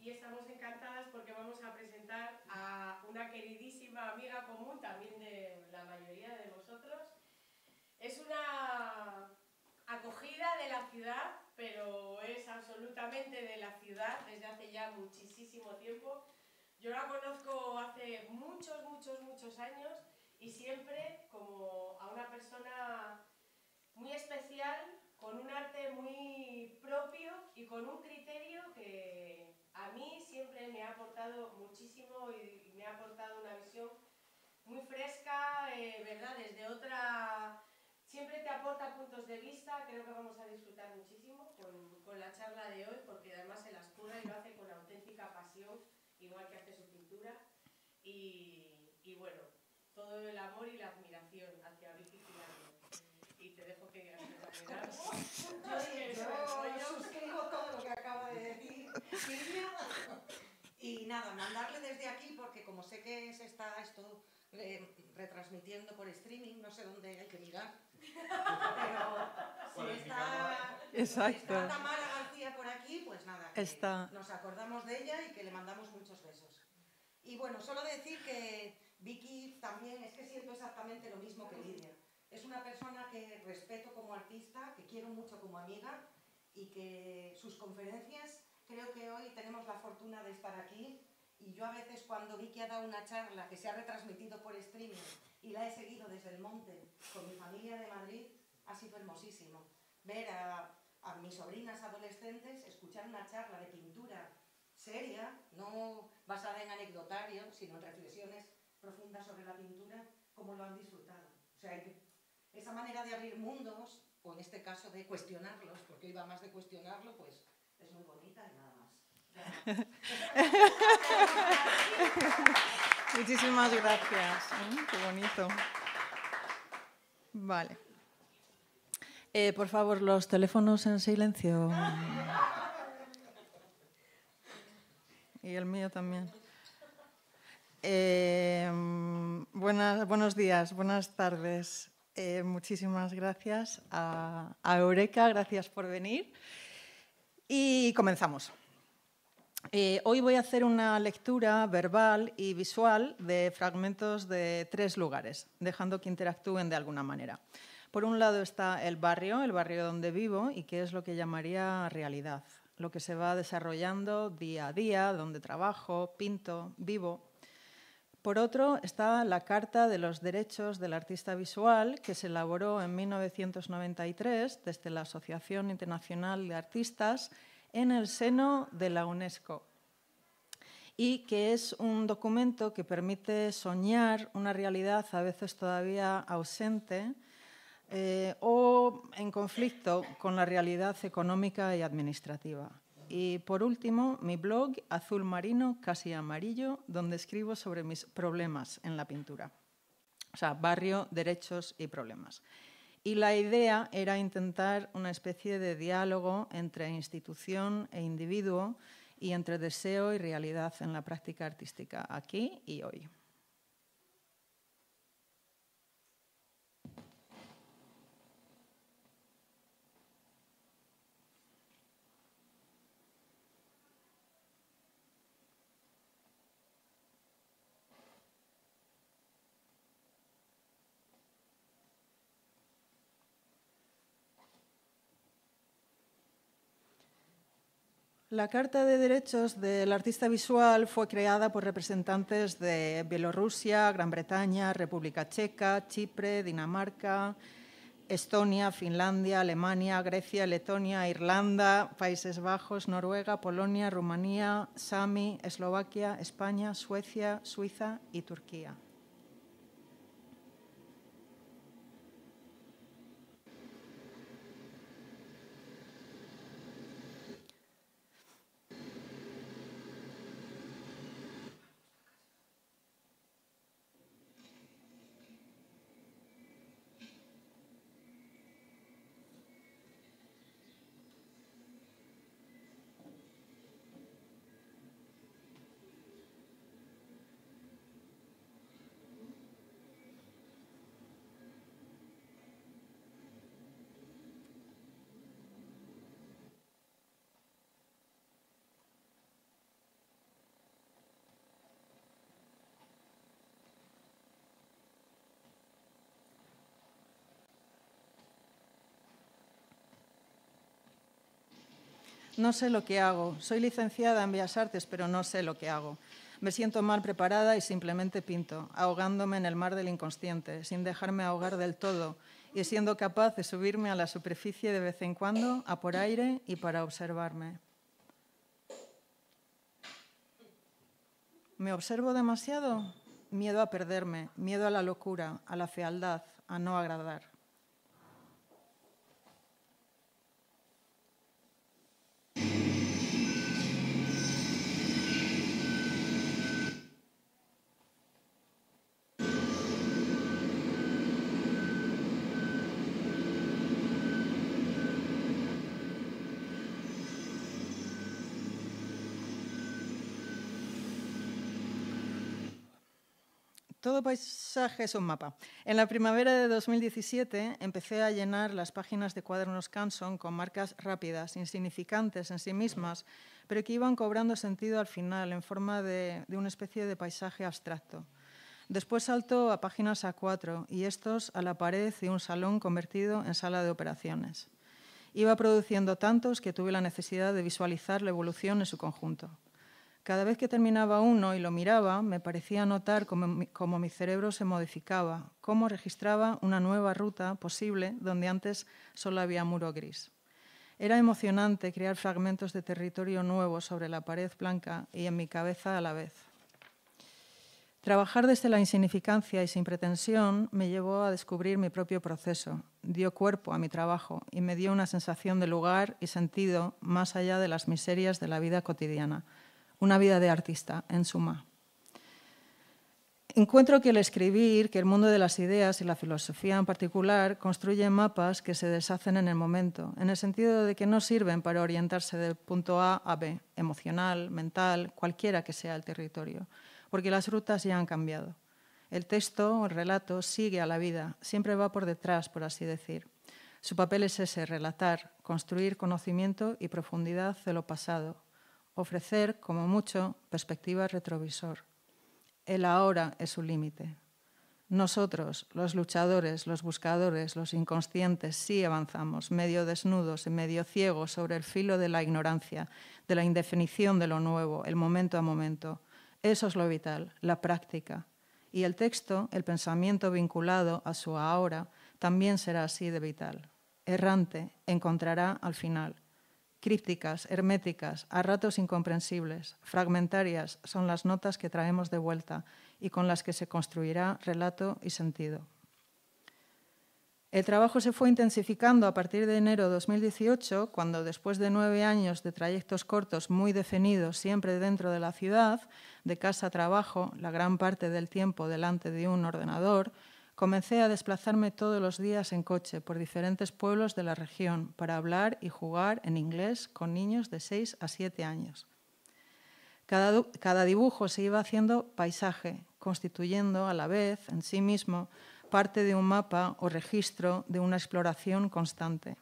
y estamos encantadas porque vamos a presentar a una queridísima amiga común, también de la mayoría de vosotros. Es una acogida de la ciudad, pero es absolutamente de la ciudad desde hace ya muchísimo tiempo. Yo la conozco hace muchos años y siempre como a una persona muy especial, con un arte muy propio y con un criterio que a mí siempre me ha aportado muchísimo y me ha aportado una visión muy fresca, ¿verdad? Desde otra... Siempre te aporta puntos de vista, creo que vamos a disfrutar muchísimo con la charla de hoy, porque además se las curra y lo hace con auténtica pasión, igual que hace su pintura. Y bueno, todo el amor y la admiración hacia Vicky Gilardo. Y te dejo que digas tu novedad. Yo suscribo todo lo que acaba de decir Silvia. Y nada, mandarle desde aquí, porque como sé que se está esto retransmitiendo por streaming, no sé dónde hay que mirar, pero si está Tamara García por aquí, pues nada, que nos acordamos de ella y que le mandamos muchos besos. Y bueno, solo decir que Vicky también, es que siento exactamente lo mismo que Lidia. Es una persona que respeto como artista, que quiero mucho como amiga y que sus conferencias, creo que hoy tenemos la fortuna de estar aquí y yo a veces cuando Vicky ha dado una charla que se ha retransmitido por streaming y la he seguido desde el monte con mi familia de Madrid, ha sido hermosísimo. Ver a mis sobrinas adolescentes escuchar una charla de pintura seria, no basada en anecdotario, sino en reflexiones profundas sobre la pintura, como lo han disfrutado. O sea, esa manera de abrir mundos, o en este caso de cuestionarlos, porque hoy va más de cuestionarlo, pues es muy bonita y nada más. Muchísimas gracias. Qué bonito. Vale. Por favor, los teléfonos en silencio. Y el mío también. Buenos días, buenas tardes. Muchísimas gracias a Eureka, gracias por venir. Y comenzamos. Hoy voy a hacer una lectura verbal y visual de fragmentos de 3 lugares, dejando que interactúen de alguna manera. Por un lado está el barrio donde vivo y que es lo que llamaría realidad, lo que se va desarrollando día a día, donde trabajo, pinto, vivo. Por otro está la Carta de los Derechos del Artista Visual, que se elaboró en 1993 desde la Asociación Internacional de Artistas en el seno de la UNESCO, y que es un documento que permite soñar una realidad a veces todavía ausente o en conflicto con la realidad económica y administrativa. Y por último, mi blog Azul Marino, Casi Amarillo, donde escribo sobre mis problemas en la pintura. O sea, barrio, derechos y problemas. Y la idea era intentar una especie de diálogo entre institución e individuo y entre deseo y realidad en la práctica artística, aquí y hoy. La Carta de Derechos del Artista Visual fue creada por representantes de Bielorrusia, Gran Bretaña, República Checa, Chipre, Dinamarca, Estonia, Finlandia, Alemania, Grecia, Letonia, Irlanda, Países Bajos, Noruega, Polonia, Rumanía, Sami, Eslovaquia, España, Suecia, Suiza y Turquía. No sé lo que hago. Soy licenciada en Bellas Artes, pero no sé lo que hago. Me siento mal preparada y simplemente pinto, ahogándome en el mar del inconsciente, sin dejarme ahogar del todo y siendo capaz de subirme a la superficie de vez en cuando, a por aire y para observarme. ¿Me observo demasiado? Miedo a perderme, miedo a la locura, a la fealdad, a no agradar. Todo paisaje es un mapa. En la primavera de 2017 empecé a llenar las páginas de Cuadernos Canson con marcas rápidas, insignificantes en sí mismas, pero que iban cobrando sentido al final en forma de una especie de paisaje abstracto. Después saltó a páginas A4 y estos a la pared de un salón convertido en sala de operaciones. Iba produciendo tantos que tuve la necesidad de visualizar la evolución en su conjunto. Cada vez que terminaba uno y lo miraba, me parecía notar cómo mi cerebro se modificaba, cómo registraba una nueva ruta posible donde antes solo había muro gris. Era emocionante crear fragmentos de territorio nuevo sobre la pared blanca y en mi cabeza a la vez. Trabajar desde la insignificancia y sin pretensión me llevó a descubrir mi propio proceso, dio cuerpo a mi trabajo y me dio una sensación de lugar y sentido más allá de las miserias de la vida cotidiana. Una vida de artista, en suma. Encuentro que el escribir, que el mundo de las ideas y la filosofía en particular, construyen mapas que se deshacen en el momento, en el sentido de que no sirven para orientarse del punto A a B, emocional, mental, cualquiera que sea el territorio, porque las rutas ya han cambiado. El texto o el relato sigue a la vida, siempre va por detrás, por así decir. Su papel es ese, relatar, construir conocimiento y profundidad de lo pasado, ofrecer, como mucho, perspectiva retrovisor. El ahora es su límite. Nosotros, los luchadores, los buscadores, los inconscientes, sí avanzamos, medio desnudos y medio ciegos sobre el filo de la ignorancia, de la indefinición de lo nuevo, el momento a momento. Eso es lo vital, la práctica. Y el texto, el pensamiento vinculado a su ahora, también será así de vital. Errante, encontrará al final. Crípticas, herméticas, a ratos incomprensibles, fragmentarias son las notas que traemos de vuelta y con las que se construirá relato y sentido. El trabajo se fue intensificando a partir de enero de 2018, cuando después de 9 años de trayectos cortos muy definidos siempre dentro de la ciudad, de casa a trabajo, la gran parte del tiempo delante de un ordenador, comencé a desplazarme todos los días en coche por diferentes pueblos de la región para hablar y jugar en inglés con niños de 6 a 7 años. Cada dibujo se iba haciendo paisaje, constituyendo a la vez en sí mismo parte de un mapa o registro de una exploración constante.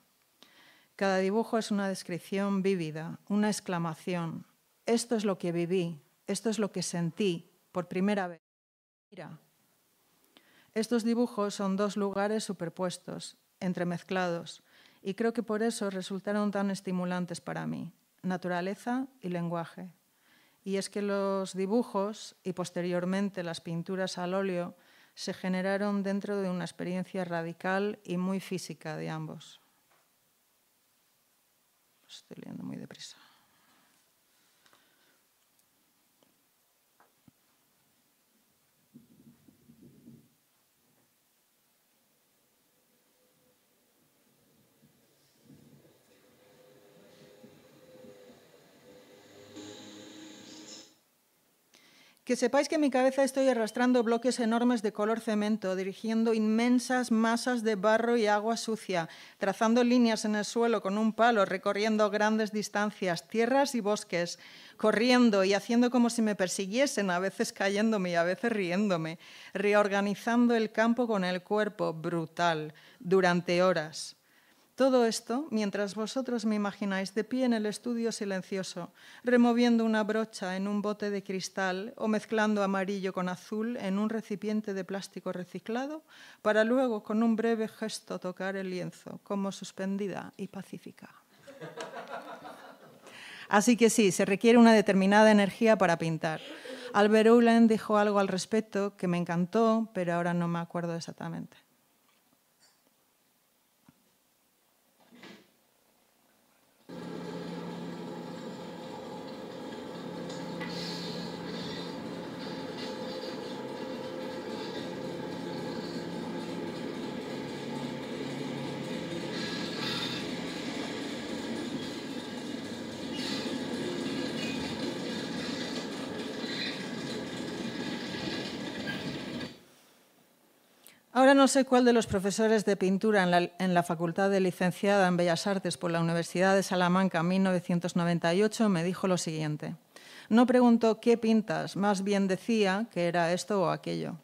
Cada dibujo es una descripción vívida, una exclamación. Esto es lo que viví, esto es lo que sentí por primera vez. Mira. Estos dibujos son dos lugares superpuestos, entremezclados, y creo que por eso resultaron tan estimulantes para mí, naturaleza y lenguaje. Y es que los dibujos y posteriormente las pinturas al óleo se generaron dentro de una experiencia radical y muy física de ambos. Estoy leyendo muy deprisa. Que sepáis que en mi cabeza estoy arrastrando bloques enormes de color cemento, dirigiendo inmensas masas de barro y agua sucia, trazando líneas en el suelo con un palo, recorriendo grandes distancias, tierras y bosques, corriendo y haciendo como si me persiguiesen, a veces cayéndome y a veces riéndome, reorganizando el campo con el cuerpo, brutal, durante horas. Todo esto mientras vosotros me imagináis de pie en el estudio silencioso, removiendo una brocha en un bote de cristal o mezclando amarillo con azul en un recipiente de plástico reciclado para luego con un breve gesto tocar el lienzo, como suspendida y pacífica. Así que sí, se requiere una determinada energía para pintar. Albert Oehlen dijo algo al respecto que me encantó, pero ahora no me acuerdo exactamente. Ahora no sé cuál de los profesores de pintura en la Facultad de Licenciada en Bellas Artes por la Universidad de Salamanca en 1998 me dijo lo siguiente. No preguntó ¿qué pintas? Más bien decía que era esto o aquello.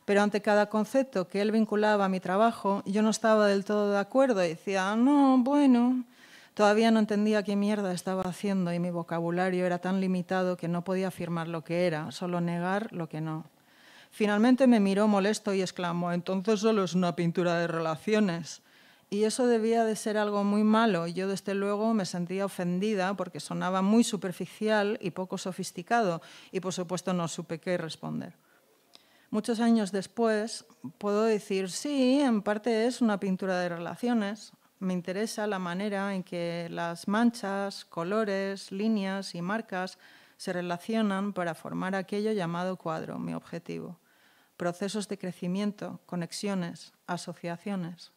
Pero ante cada concepto que él vinculaba a mi trabajo, yo no estaba del todo de acuerdo y decía, no, bueno, todavía no entendía qué mierda estaba haciendo y mi vocabulario era tan limitado que no podía afirmar lo que era, solo negar lo que no. Finalmente me miró molesto y exclamó, entonces solo es una pintura de relaciones. Y eso debía de ser algo muy malo. Yo, desde luego, me sentía ofendida porque sonaba muy superficial y poco sofisticado y, por supuesto, no supe qué responder. Muchos años después, puedo decir, sí, en parte es una pintura de relaciones. Me interesa la manera en que las manchas, colores, líneas y marcas se relacionan para formar aquello llamado cuadro, mi objetivo. Procesos de crecimiento, conexiones, asociaciones.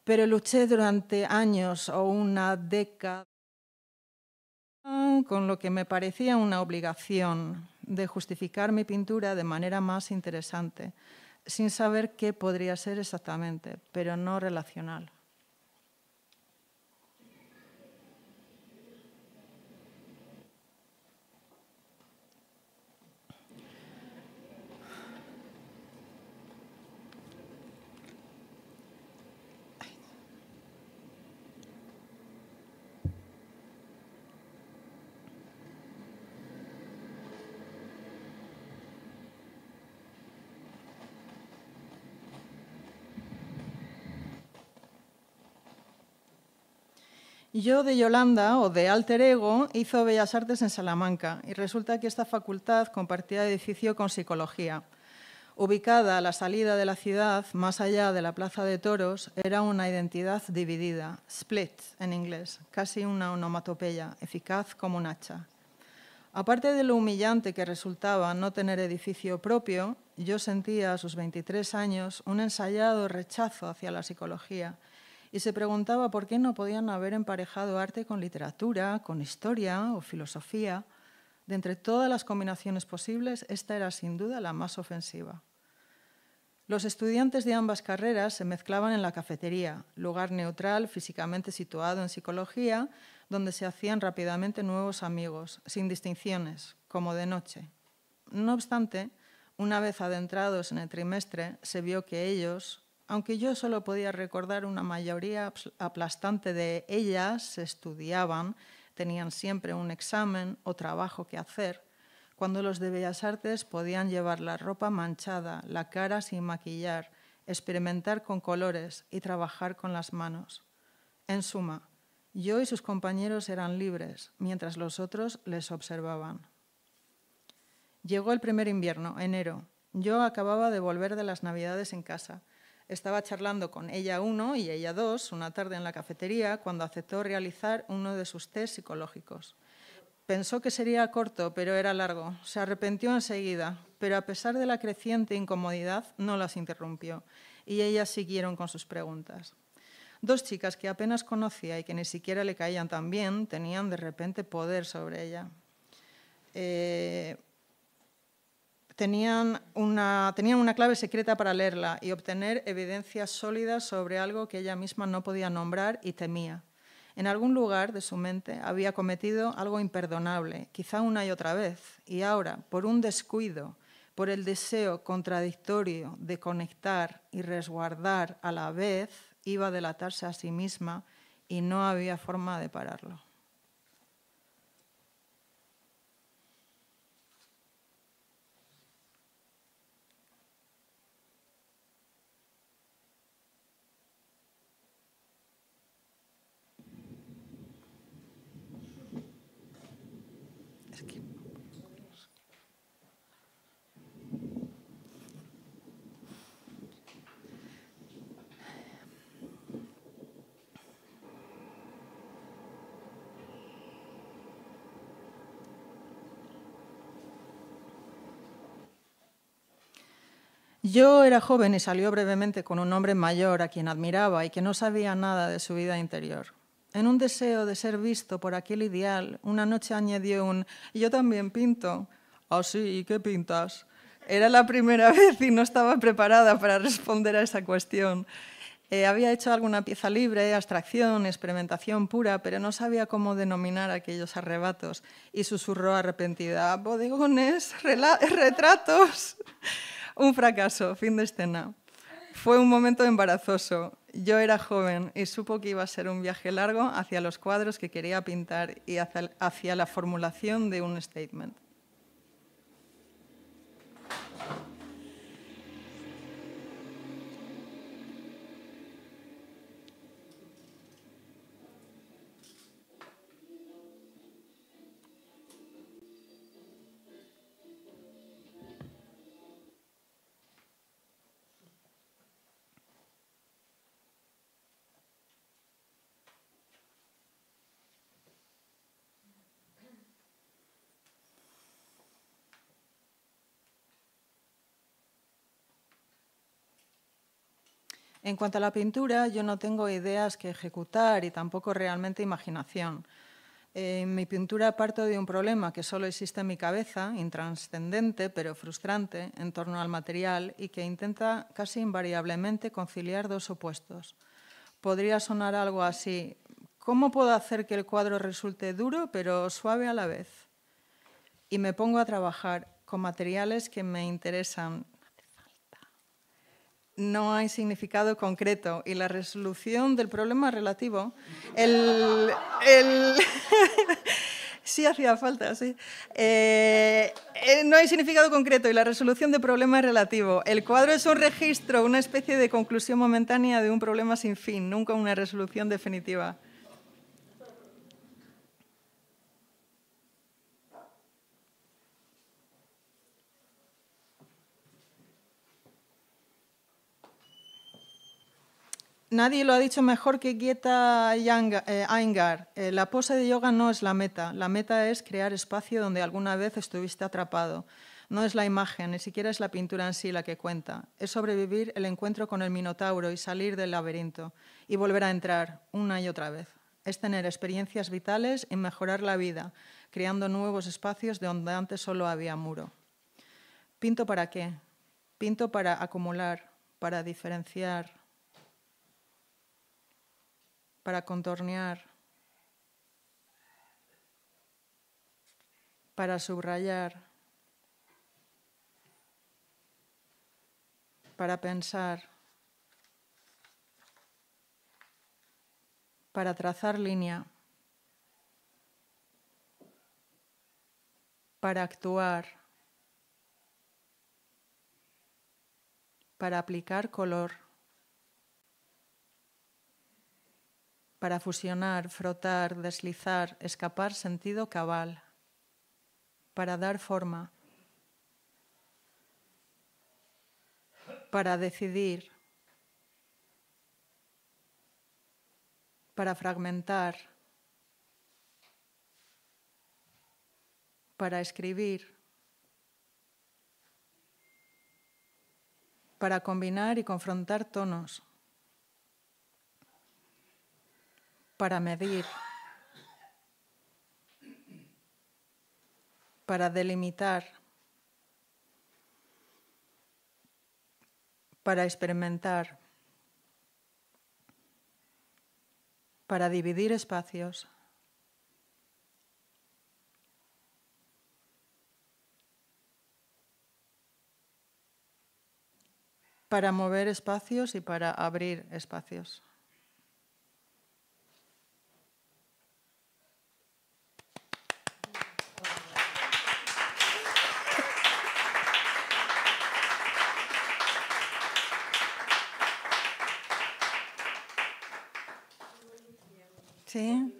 Pero luché durante años o una década con lo que me parecía una obligación de justificar mi pintura de manera más interesante, sin saber qué podría ser exactamente, pero no relacional. Yo de Yolanda, o de Alter Ego, hizo Bellas Artes en Salamanca y resulta que esta facultad compartía edificio con Psicología. Ubicada a la salida de la ciudad, más allá de la Plaza de Toros, era una identidad dividida, split en inglés, casi una onomatopeya, eficaz como un hacha. Aparte de lo humillante que resultaba no tener edificio propio, yo sentía a sus 23 años un ensayado rechazo hacia la psicología y se preguntaba por qué no podían haber emparejado arte con literatura, con historia o filosofía. De entre todas las combinaciones posibles, esta era sin duda la más ofensiva. Los estudiantes de ambas carreras se mezclaban en la cafetería, lugar neutral físicamente situado en psicología, donde se hacían rápidamente nuevos amigos, sin distinciones, como de noche. No obstante, una vez adentrados en el trimestre, se vio que ellos, aunque yo solo podía recordar una mayoría aplastante de ellas, estudiaban, tenían siempre un examen o trabajo que hacer, cuando los de Bellas Artes podían llevar la ropa manchada, la cara sin maquillar, experimentar con colores y trabajar con las manos. En suma, yo y sus compañeros eran libres, mientras los otros les observaban. Llegó el primer invierno, enero. Yo acababa de volver de las Navidades en casa. Estaba charlando con ella 1 y ella 2 una tarde en la cafetería cuando aceptó realizar uno de sus test psicológicos. Pensó que sería corto, pero era largo. Se arrepintió enseguida, pero a pesar de la creciente incomodidad, no las interrumpió y ellas siguieron con sus preguntas. Dos chicas que apenas conocía y que ni siquiera le caían tan bien, tenían de repente poder sobre ella. Tenían una clave secreta para leerla y obtener evidencias sólidas sobre algo que ella misma no podía nombrar y temía. En algún lugar de su mente había cometido algo imperdonable, quizá una y otra vez, y ahora, por un descuido, por el deseo contradictorio de conectar y resguardar a la vez, iba a delatarse a sí misma y no había forma de pararlo. Yo era joven y salió brevemente con un hombre mayor a quien admiraba y que no sabía nada de su vida interior. En un deseo de ser visto por aquel ideal, una noche añadió un «yo también pinto». «Ah, sí, ¿y qué pintas?». Era la primera vez y no estaba preparada para responder a esa cuestión. Había hecho alguna pieza libre, abstracción, experimentación pura, pero no sabía cómo denominar aquellos arrebatos y susurró arrepentida: «bodegones, retratos». Un fracaso, fin de escena. Fue un momento embarazoso. Yo era joven y supo que iba a ser un viaje largo hacia los cuadros que quería pintar y hacia la formulación de un statement. En cuanto a la pintura, yo no tengo ideas que ejecutar y tampoco realmente imaginación. En mi pintura parto de un problema que solo existe en mi cabeza, intranscendente pero frustrante, en torno al material y que intenta casi invariablemente conciliar dos opuestos. Podría sonar algo así: ¿cómo puedo hacer que el cuadro resulte duro pero suave a la vez? Y me pongo a trabajar con materiales que me interesan. No hay significado concreto y la resolución del problema relativo, sí hacía falta, sí. No hay significado concreto y la resolución del problema es relativo. El cuadro es un registro, una especie de conclusión momentánea de un problema sin fin, nunca una resolución definitiva. Nadie lo ha dicho mejor que Greta Iyengar. La pose de yoga no es la meta es crear espacio donde alguna vez estuviste atrapado. No es la imagen, ni siquiera es la pintura en sí la que cuenta. Es sobrevivir el encuentro con el minotauro y salir del laberinto y volver a entrar una y otra vez. Es tener experiencias vitales y mejorar la vida, creando nuevos espacios de donde antes solo había muro. ¿Pinto para qué? Pinto para acumular, para diferenciar, para contornear, para subrayar, para pensar, para trazar línea, para actuar, para aplicar color, para fusionar, frotar, deslizar, escapar sentido cabal, para dar forma, para decidir, para fragmentar, para escribir, para combinar y confrontar tonos, para medir, para delimitar, para experimentar, para dividir espacios, para mover espacios y para abrir espacios. Sí,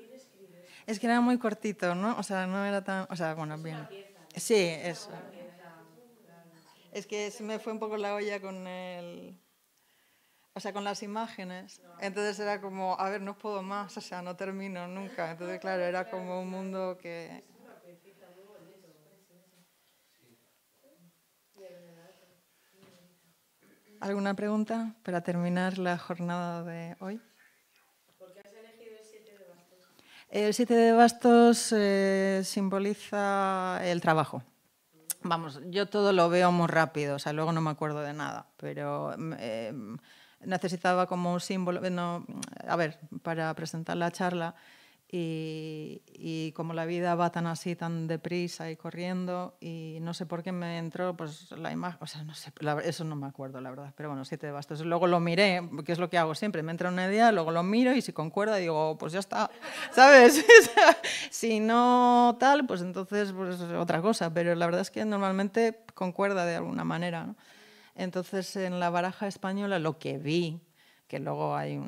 es que era muy cortito, ¿no? O sea, no era tan... O sea, bueno, bien. Sí, eso. Es que se me fue un poco la olla con el... O sea, con las imágenes. Entonces era como, a ver, no puedo más, o sea, no termino nunca. Entonces, claro, era como un mundo que... ¿Alguna pregunta para terminar la jornada de hoy? ¿Por qué has elegido el 7 de bastos? El 7 de bastos simboliza el trabajo. Vamos, yo todo lo veo muy rápido, o sea, luego no me acuerdo de nada, pero necesitaba como un símbolo, no, a ver, para presentar la charla y como la vida va tan así, tan deprisa y corriendo y no sé por qué me entró pues la imagen, o sea, no sé, eso no me acuerdo, la verdad, pero bueno, 7 de bastos. Luego lo miré, que es lo que hago siempre, me entra una idea, luego lo miro y si concuerda digo, pues ya está, ¿sabes? Si no tal, pues entonces pues otra cosa, pero la verdad es que normalmente concuerda de alguna manera, ¿no? Entonces, en la baraja española lo que vi, que luego hay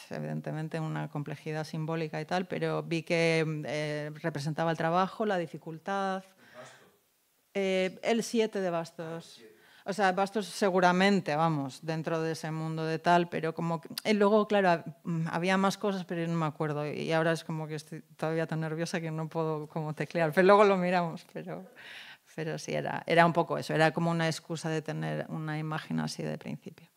evidentemente una complejidad simbólica y tal, pero vi que representaba el trabajo, la dificultad. El 7 de bastos. O sea, bastos seguramente, vamos, dentro de ese mundo de tal, pero como que, y luego, claro, había más cosas, pero no me acuerdo. Y ahora es como que estoy todavía tan nerviosa que no puedo como teclear, pero luego lo miramos, pero sí, era un poco eso, era como una excusa de tener una imagen así de principio.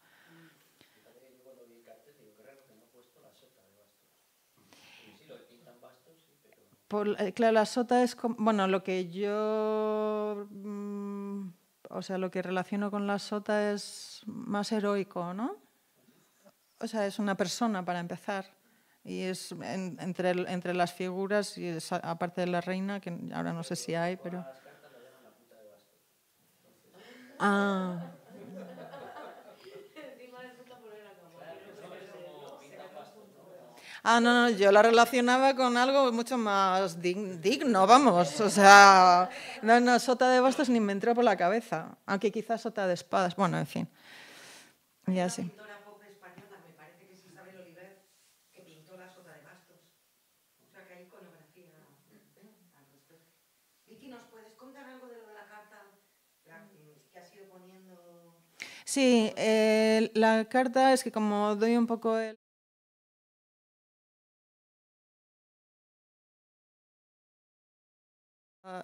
Claro, la sota es como, bueno, lo que yo, o sea, lo que relaciono con la sota es más heroico, ¿no? O sea, es una persona para empezar y es entre las figuras y aparte de la reina, que ahora no sé si hay, pero... Ah... Ah, no, yo la relacionaba con algo mucho más digno, vamos. O sea, no, sota de bastos ni me entró por la cabeza. Aunque quizás sota de espadas. Bueno, en fin. Hay una pintora pop española, me parece que es Isabel Oliver, que pintó la sota de bastos. O sea, que hay iconografía al respecto. Vicky, ¿nos puedes contar algo de lo de la carta que has ido poniendo? Sí, la carta es que como doy un poco el...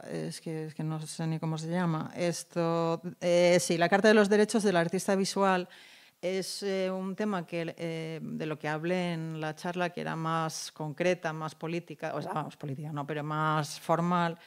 Es que no sé ni cómo se llama. Esto, sí, la Carta de los Derechos del Artista Visual es un tema que, de lo que hablé en la charla, que era más concreta, más política, o sea, más política no, pero más formal,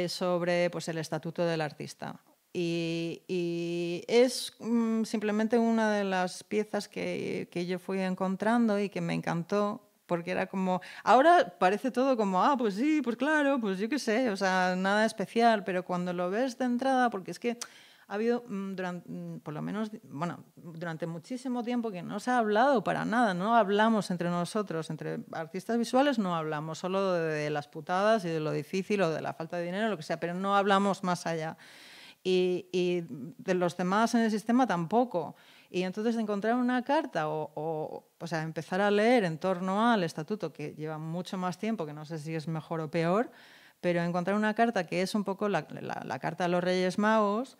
sobre pues, el estatuto del artista. Y es simplemente una de las piezas que yo fui encontrando y que me encantó, porque era como, ahora parece todo como, pues sí, pues claro, pues yo qué sé, o sea, nada especial, pero cuando lo ves de entrada, porque es que ha habido, por lo menos, bueno, durante muchísimo tiempo que no se ha hablado para nada, no hablamos entre nosotros, entre artistas visuales no hablamos, solo de las putadas y de lo difícil o de la falta de dinero, lo que sea, pero no hablamos más allá. Y de los demás en el sistema tampoco. Y entonces encontrar una carta o sea, empezar a leer en torno al estatuto, que lleva mucho más tiempo, que no sé si es mejor o peor, pero encontrar una carta que es un poco la carta de los Reyes Magos,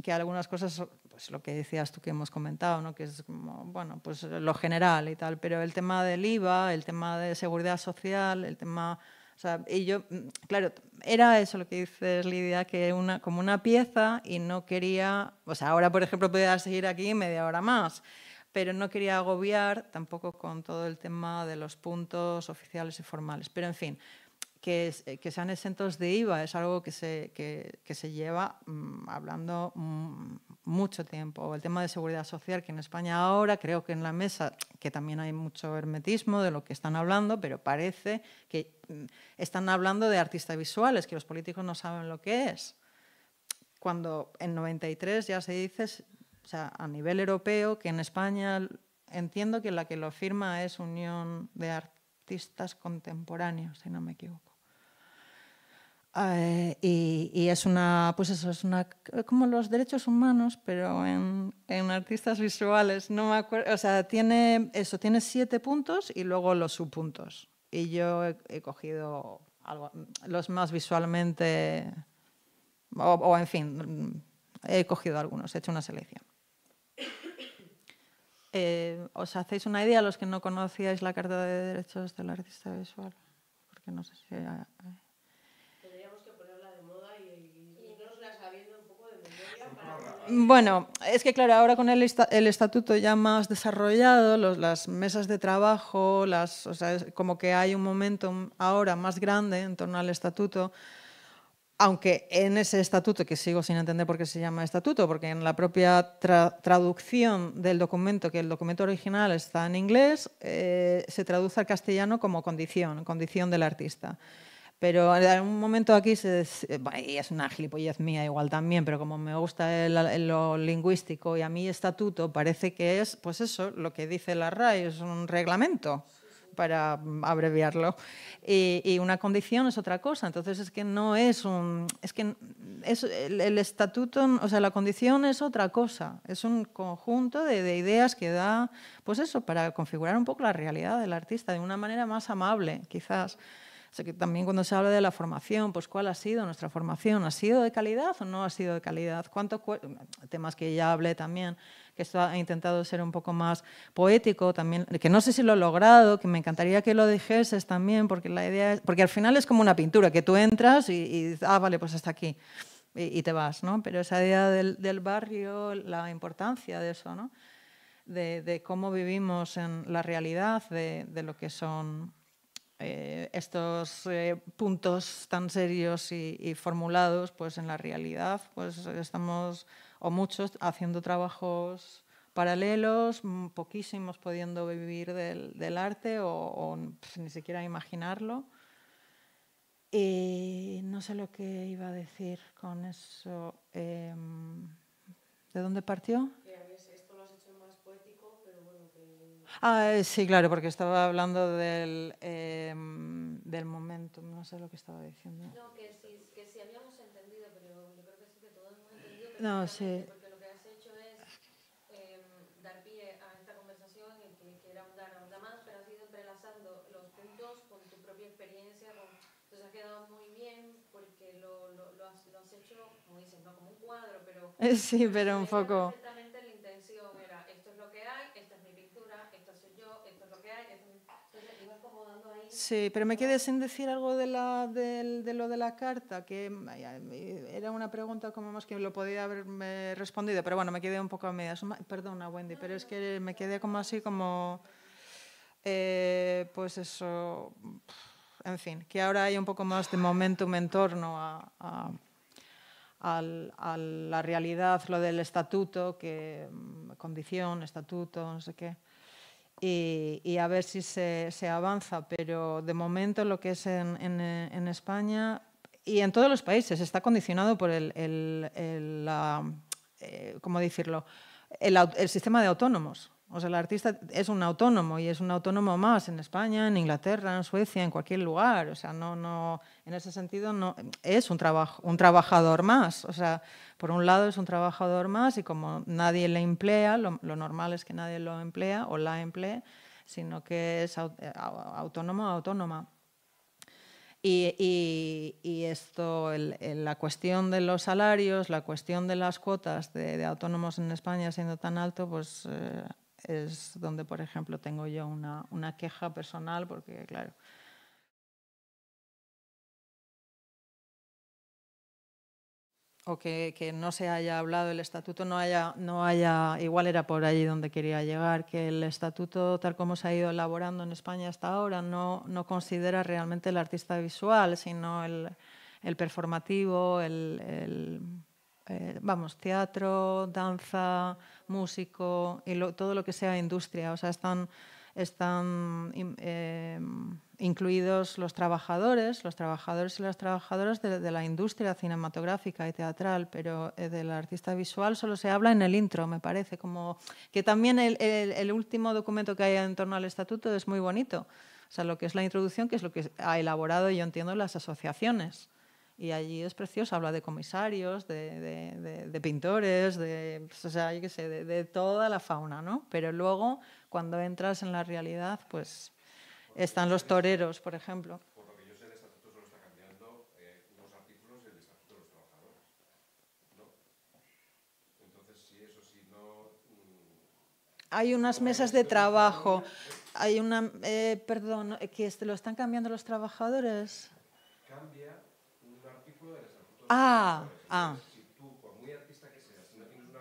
que algunas cosas, pues lo que decías tú que hemos comentado, ¿no? Que es como, bueno, pues lo general y tal, pero el tema del IVA, el tema de seguridad social, el tema... O sea, y yo, claro, era eso lo que dices, Lidia, que como una pieza y no quería... O sea, ahora, por ejemplo, podía seguir aquí media hora más, pero no quería agobiar tampoco con todo el tema de los puntos oficiales y formales. Pero, en fin, que sean exentos de IVA es algo que se lleva hablando mucho tiempo. El tema de seguridad social, que en España ahora, creo que en la mesa, que también hay mucho hermetismo de lo que están hablando, pero parece que están hablando de artistas visuales, que los políticos no saben lo que es. Cuando en 93 ya se dice, o sea, a nivel europeo, que en España entiendo que la que lo firma es Unión de Artistas Contemporáneos, si no me equivoco. Y es una, pues eso, es una, como los derechos humanos, pero en artistas visuales, no me acuerdo, o sea, tiene 7 puntos y luego los subpuntos. Y yo he cogido los más visualmente, o en fin, he cogido algunos, he hecho una selección. ¿Os hacéis una idea los que no conocíais la Carta de Derechos del Artista Visual? Porque no sé si... Tendríamos que ponerla de moda y irnosla sabiendo un poco de memoria para poder Bueno, es que claro, ahora con el estatuto ya más desarrollado, las mesas de trabajo, o sea, como que hay un momento ahora más grande en torno al estatuto, aunque en ese estatuto, que sigo sin entender por qué se llama estatuto, porque en la propia traducción del documento, que el documento original está en inglés, se traduce al castellano como condición del artista. Pero en algún momento aquí y es una gilipollez mía igual también, pero como me gusta lo lingüístico y a mí estatuto parece que es, pues eso, lo que dice la RAE, es un reglamento, para abreviarlo. Y una condición es otra cosa. Entonces es que no es un... Es que el estatuto, o sea, la condición es otra cosa. Es un conjunto de ideas que da, pues eso, para configurar un poco la realidad del artista de una manera más amable, quizás. O sea, que también cuando se habla de la formación, pues ¿cuál ha sido nuestra formación? ¿Ha sido de calidad o no ha sido de calidad? Temas que ya hablé también, que esto ha intentado ser un poco más poético también, que no sé si lo he logrado, que me encantaría que lo dijeses también, porque la idea es, porque al final es como una pintura, que tú entras y dices, vale, pues hasta aquí, y te vas, ¿no? Pero esa idea del barrio, la importancia de eso, ¿no? De cómo vivimos en la realidad, de lo que son estos puntos tan serios y formulados, pues en la realidad pues estamos, o muchos, haciendo trabajos paralelos, poquísimos pudiendo vivir del arte o pues, ni siquiera imaginarlo. Y no sé lo que iba a decir con eso. ¿De dónde partió? Esto lo has hecho más poético, pero bueno, que... Sí, claro, porque estaba hablando del momento, no sé lo que estaba diciendo. No, que si habíamos entendido, pero yo creo que sí que todos hemos entendido No, perfectamente, sí. porque lo que has hecho es dar pie a esta conversación en que quiera ahondar más, pero has ido entrelazando los puntos con tu propia experiencia, entonces ha quedado muy bien porque lo has hecho, como dices, no como un cuadro, pero Sí, pero un poco... perfectamente la intención era, esto es lo que hay, esta es mi pintura, esta soy yo, esto es lo que hay, entonces ibas como dando ahí... Sí, pero me quedé sin decir algo de lo de la carta, que era una pregunta como más que lo podía haber respondido, pero bueno, me quedé un poco a medias. Perdona, Wendy, pero es que me quedé como así como... pues eso, en fin, que ahora hay un poco más de momentum en torno a la realidad, lo del estatuto, que condición, estatuto, no sé qué, y a ver si se avanza, pero de momento lo que es en España y en todos los países está condicionado por ¿cómo decirlo?, el sistema de autónomos. O sea, el artista es un autónomo y es un autónomo más en España, en Inglaterra, en Suecia, en cualquier lugar. O sea, no, en ese sentido no, es un trabajador más. O sea, por un lado es un trabajador más y como nadie le emplea, lo normal es que nadie lo emplea o la emplee, sino que es autónomo o autónoma. Y esto, la cuestión de los salarios, la cuestión de las cuotas de autónomos en España siendo tan alto, pues es donde, por ejemplo, tengo yo una queja personal, porque, claro, o que no se haya hablado, el estatuto no haya, igual era por allí donde quería llegar, que el estatuto tal como se ha ido elaborando en España hasta ahora no considera realmente el artista visual, sino el performativo, vamos, teatro, danza, músico y todo lo que sea industria. O sea, están incluidos los trabajadores y las trabajadoras de la industria cinematográfica y teatral, pero del artista visual solo se habla en el intro, me parece. Como que también el último documento que hay en torno al estatuto es muy bonito. O sea, lo que es la introducción, que es lo que ha elaborado, yo entiendo, las asociaciones. Y allí es precioso, habla de comisarios, de pintores, o sea, yo qué sé, de toda la fauna, ¿no? Pero luego, cuando entras en la realidad, pues están los toreros, por ejemplo. Por lo que yo sé, el estatuto solo está cambiando unos artículos del estatuto de los trabajadores, ¿no? Entonces, si no... Hay unas mesas de trabajo, hay perdón, que lo están cambiando los trabajadores. Cambia un artículo del estatuto de los trabajadores. Ah. Si tú, por muy artista que seas, si no tienes una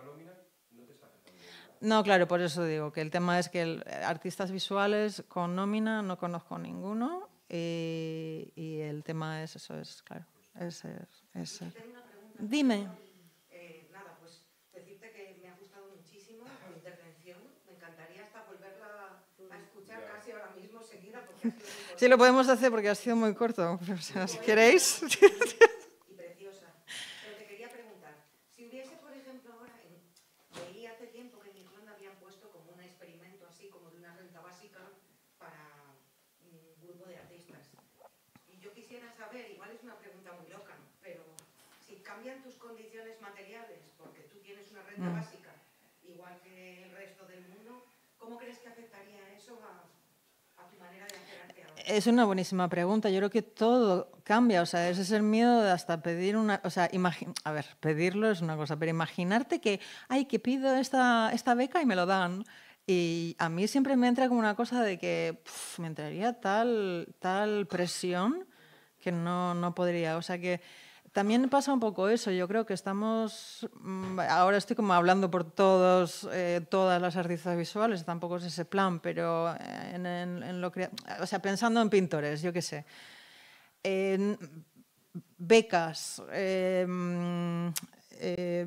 No, claro, por eso digo que el tema es que artistas visuales con nómina no conozco ninguno y el tema es eso, es claro. Dime. Nada, pues decirte que me ha gustado muchísimo tu intervención. Me encantaría hasta volverla a escuchar casi ahora mismo seguida porque ha sido muy corta. Sí, lo podemos hacer porque ha sido muy corto. O sea, si queréis. Y preciosa. Pero te quería preguntar, si hubiese, por ejemplo, ahora, leí hace tiempo que en Irlanda habían puesto como un experimento así, como de una renta básica para un grupo de artistas. Y yo quisiera saber, igual es una pregunta muy loca, pero si cambian tus condiciones materiales, porque tú tienes una renta básica, igual que el resto del mundo, ¿cómo crees que afectaría eso a tu manera de hacer arte ahora? Es una buenísima pregunta. Yo creo que todo cambia. O sea, ese es el miedo de hasta pedir una... O sea, a ver, pedirlo es una cosa, pero imaginarte que, ay, que pido esta beca y me lo dan. Y a mí siempre me entra como una cosa de que me entraría tal presión que no podría. O sea que también pasa un poco eso. Yo creo que estamos... Ahora estoy como hablando por todas las artistas visuales, tampoco es ese plan, pero o sea, pensando en pintores, yo qué sé.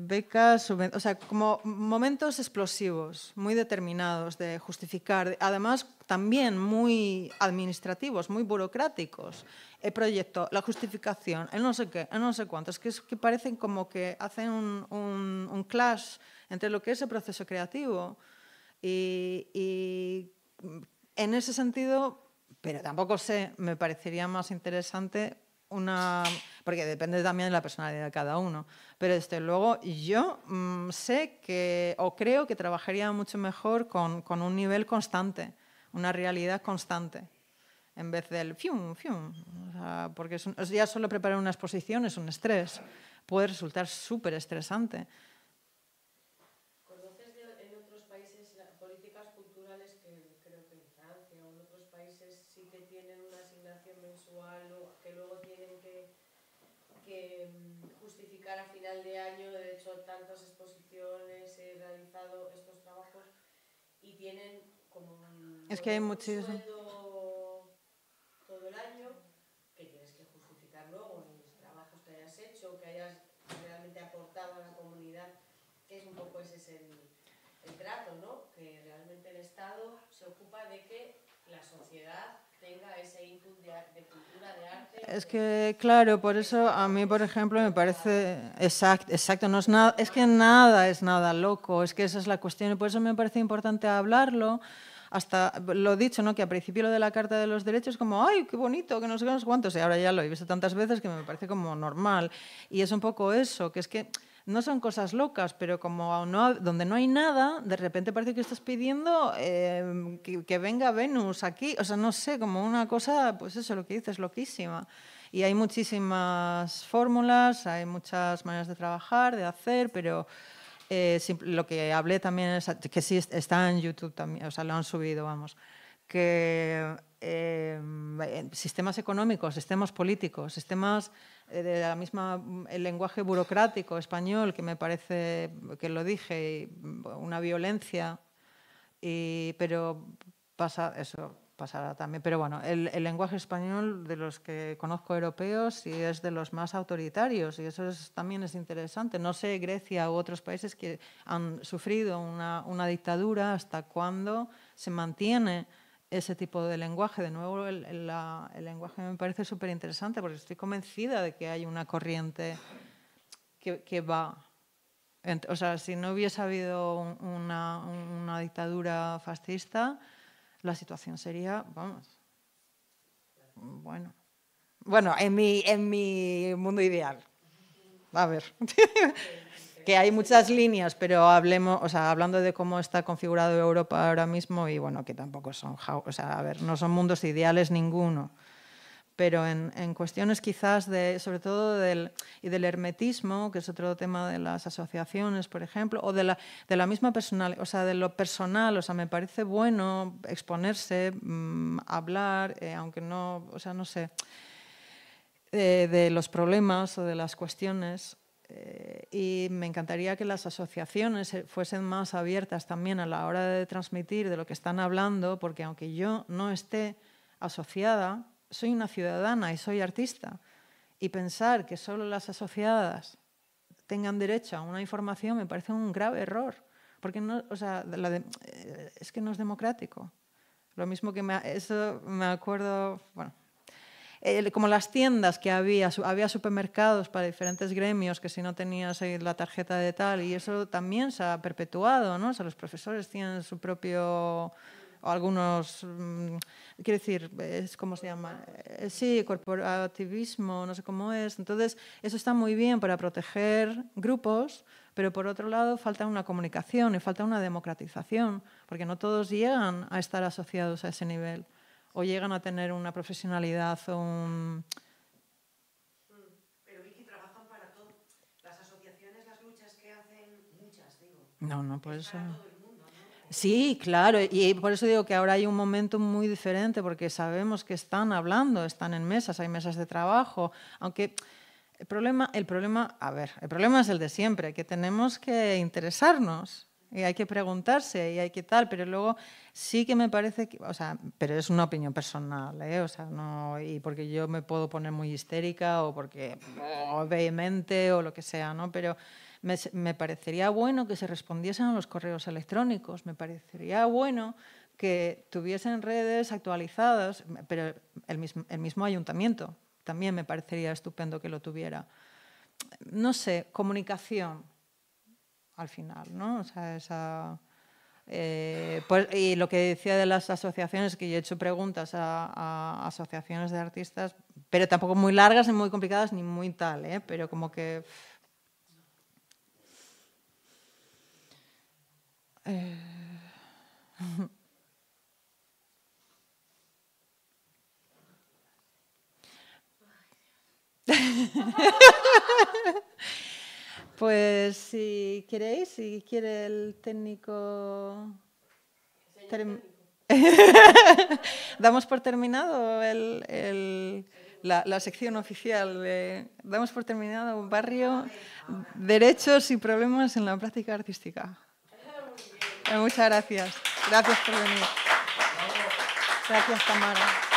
Becas, o sea, como momentos explosivos, muy determinados de justificar, además también muy administrativos, muy burocráticos. El proyecto, la justificación, el no sé qué, el no sé cuánto. Es que parecen como que hacen un clash entre lo que es el proceso creativo y en ese sentido, pero tampoco sé, me parecería más interesante porque depende también de la personalidad de cada uno, pero desde luego yo sé que, o creo que trabajaría mucho mejor con un nivel constante, una realidad constante, en vez del fium, fium. O sea, porque ya solo preparar una exposición es un estrés, puede resultar súper estresante. ¿Conoces en otros países políticas culturales que creo que en Francia o en otros países sí que tienen una asignación mensual o que luego tienen que justificar a final de año, de hecho tantas exposiciones, he realizado estos trabajos y tienen como un sueldo todo el año que tienes que justificar luego en los trabajos que hayas hecho, que hayas realmente aportado a la comunidad, que es un poco ese es el trato, ¿no? Que realmente el Estado se ocupa de que la sociedad tenga ese input de cultura, de arte. Es que, claro, por eso a mí, por ejemplo, me parece... Exacto, no es nada, es que nada es nada loco, es que esa es la cuestión y por eso me parece importante hablarlo. Hasta lo dicho, ¿no? Que al principio lo de la Carta de los Derechos como, ¡ay, qué bonito, que no sé cuántos! Y ahora ya lo he visto tantas veces que me parece como normal. Y es un poco eso, que es que no son cosas locas, pero como donde no hay nada, de repente parece que estás pidiendo que venga Venus aquí. O sea, no sé, como una cosa, pues eso, lo que dices, loquísima. Y hay muchísimas fórmulas, hay muchas maneras de trabajar, de hacer, pero... lo que hablé también es que sí está en YouTube también, o sea, lo han subido, vamos, que sistemas económicos, sistemas políticos, sistemas de la misma, el lenguaje burocrático español, que me parece, que lo dije, una violencia, pero pasará también. Pero bueno, el lenguaje español de los que conozco europeos sí es de los más autoritarios y eso también es interesante. No sé, Grecia u otros países que han sufrido una dictadura, hasta cuándo se mantiene ese tipo de lenguaje. De nuevo, el lenguaje me parece súper interesante porque estoy convencida de que hay una corriente que va... O sea, si no hubiese habido una dictadura fascista, la situación sería, vamos, bueno, en mi mundo ideal. A ver, que hay muchas líneas, pero hablando de cómo está configurado Europa ahora mismo y bueno, que tampoco son, o sea, a ver, no son mundos ideales ninguno. Pero en cuestiones quizás sobre todo del hermetismo, que es otro tema de las asociaciones, por ejemplo, o de la misma personalidad, o sea, de lo personal, o sea, me parece bueno exponerse, hablar, aunque no, o sea, no sé, de los problemas o de las cuestiones, Y me encantaría que las asociaciones fuesen más abiertas también a la hora de transmitir de lo que están hablando, porque aunque yo no esté asociada, soy una ciudadana y soy artista. Y pensar que solo las asociadas tengan derecho a una información me parece un grave error, porque no, o sea, es que no es democrático. Lo mismo que eso me acuerdo, bueno, como las tiendas que había supermercados para diferentes gremios que si no tenías la tarjeta de tal, y eso también se ha perpetuado, ¿no? O sea, los profesores tienen su propio, o algunos, quiero decir, ¿cómo se llama? Sí, corporativismo, no sé cómo es. Entonces, eso está muy bien para proteger grupos, pero por otro lado falta una comunicación y falta una democratización, porque no todos llegan a estar asociados a ese nivel o llegan a tener una profesionalidad o un... Pero Vicky, trabajan para todo. Las asociaciones, las luchas que hacen, muchas, digo. No, por eso... Para todo el mundo, ¿no? Sí, claro, y por eso digo que ahora hay un momento muy diferente, porque sabemos que están hablando, están en mesas, hay mesas de trabajo, aunque el problema es el de siempre, que tenemos que interesarnos. Y hay que preguntarse y hay que tal, pero luego sí que me parece que, o sea, pero es una opinión personal, o sea, no, y porque yo me puedo poner muy histérica o porque vehemente o lo que sea, ¿no? Pero me parecería bueno que se respondiesen a los correos electrónicos, me parecería bueno que tuviesen redes actualizadas, pero el mismo ayuntamiento también me parecería estupendo que lo tuviera. No sé, comunicación. Al final, ¿no? O sea, pues, y lo que decía de las asociaciones, que yo he hecho preguntas a asociaciones de artistas, pero tampoco muy largas, ni muy complicadas, ni muy tal, pero como que... Pues si queréis, si quiere el técnico... Damos por terminado la sección oficial. Damos por terminado Barrio, derechos y problemas en la práctica artística. Muchas gracias. Gracias por venir. Gracias, Tamara.